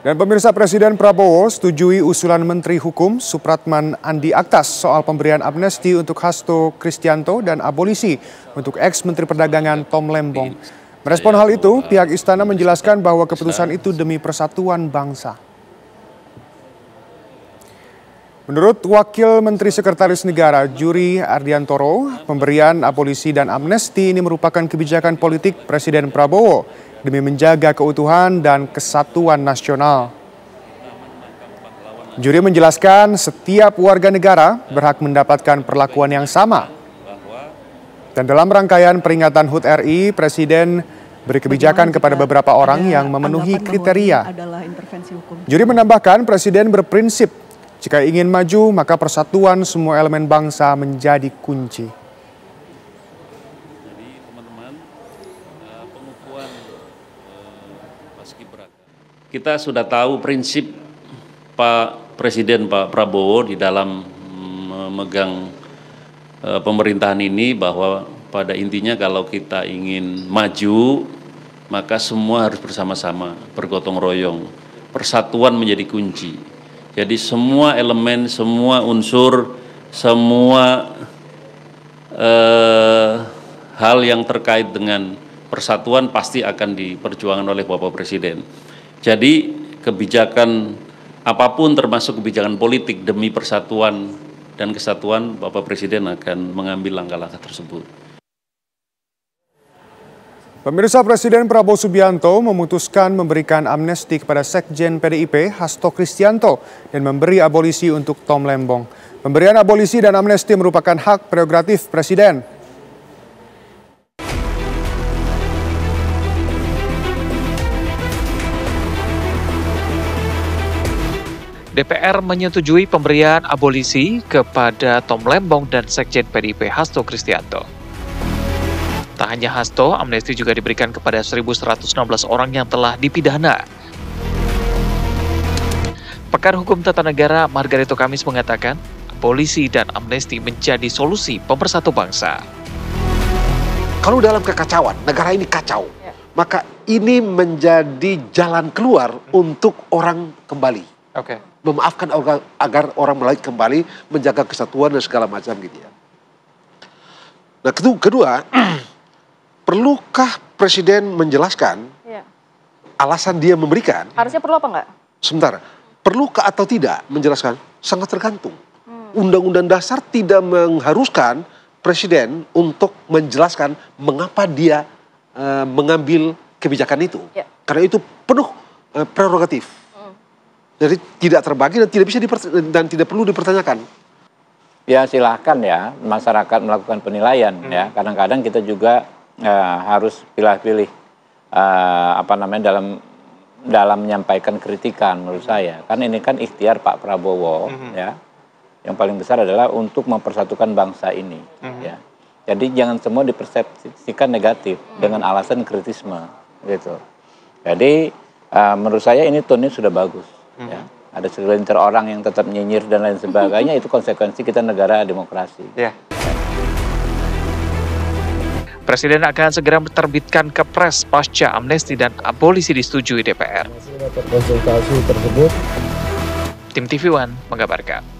Dan pemirsa, Presiden Prabowo setujui usulan Menteri Hukum Supratman Andi Aktas soal pemberian amnesti untuk Hasto Kristianto dan abolisi untuk ex-Menteri Perdagangan Tom Lembong. Merespon hal itu, pihak istana menjelaskan bahwa keputusan itu demi persatuan bangsa. Menurut Wakil Menteri Sekretaris Negara Juri Ardiantoro, pemberian abolisi dan amnesti ini merupakan kebijakan politik Presiden Prabowo demi menjaga keutuhan dan kesatuan nasional. Juri menjelaskan setiap warga negara berhak mendapatkan perlakuan yang sama. Dan dalam rangkaian peringatan HUT RI, Presiden beri kebijakan kepada beberapa orang yang memenuhi kriteria. Juri menambahkan Presiden berprinsip jika ingin maju maka persatuan semua elemen bangsa menjadi kunci. Kita sudah tahu prinsip Pak Presiden Pak Prabowo di dalam memegang pemerintahan ini, bahwa pada intinya kalau kita ingin maju maka semua harus bersama-sama, bergotong royong. Persatuan menjadi kunci. Jadi semua elemen, semua unsur, semua hal yang terkait dengan persatuan pasti akan diperjuangkan oleh Bapak Presiden. Jadi kebijakan apapun termasuk kebijakan politik demi persatuan dan kesatuan, Bapak Presiden akan mengambil langkah-langkah tersebut. Pemirsa, Presiden Prabowo Subianto memutuskan memberikan amnesti kepada Sekjen PDIP Hasto Kristianto dan memberi abolisi untuk Tom Lembong. Pemberian abolisi dan amnesti merupakan hak prerogatif Presiden. DPR menyetujui pemberian abolisi kepada Tom Lembong dan Sekjen PDIP Hasto Kristianto. Tak hanya Hasto, amnesti juga diberikan kepada 1.116 orang yang telah dipidana. Pakar Hukum Tata Negara Margarito Kamis mengatakan, abolisi dan amnesti menjadi solusi pemersatu bangsa. Kalau dalam kekacauan, negara ini kacau, maka ini menjadi jalan keluar untuk orang kembali. Memaafkan agar orang mulai kembali menjaga kesatuan dan segala macam gitu ya. Nah kedua, perlukah Presiden menjelaskan alasan dia memberikan? Harusnya perlu apa enggak? Sebentar, perlukah atau tidak menjelaskan? Sangat tergantung. Undang-undang dasar tidak mengharuskan Presiden untuk menjelaskan mengapa dia mengambil kebijakan itu. Karena itu penuh prerogatif. Jadi tidak terbagi dan tidak perlu dipertanyakan. Ya silahkan ya masyarakat melakukan penilaian ya. Kadang-kadang kita juga harus pilih-pilih dalam menyampaikan kritikan menurut saya. Kan ini kan ikhtiar Pak Prabowo ya. Yang paling besar adalah untuk mempersatukan bangsa ini ya. Jadi jangan semua dipersepsikan negatif dengan alasan kritisme gitu. Jadi menurut saya ini tone-nya sudah bagus. Ya, ada segelintir orang yang tetap nyinyir dan lain sebagainya, itu konsekuensi kita negara demokrasi. Presiden akan segera menerbitkan Kepres pasca amnesti dan abolisi disetujui DPR. Konsultasi tersebut. Tim TV One mengabarkan.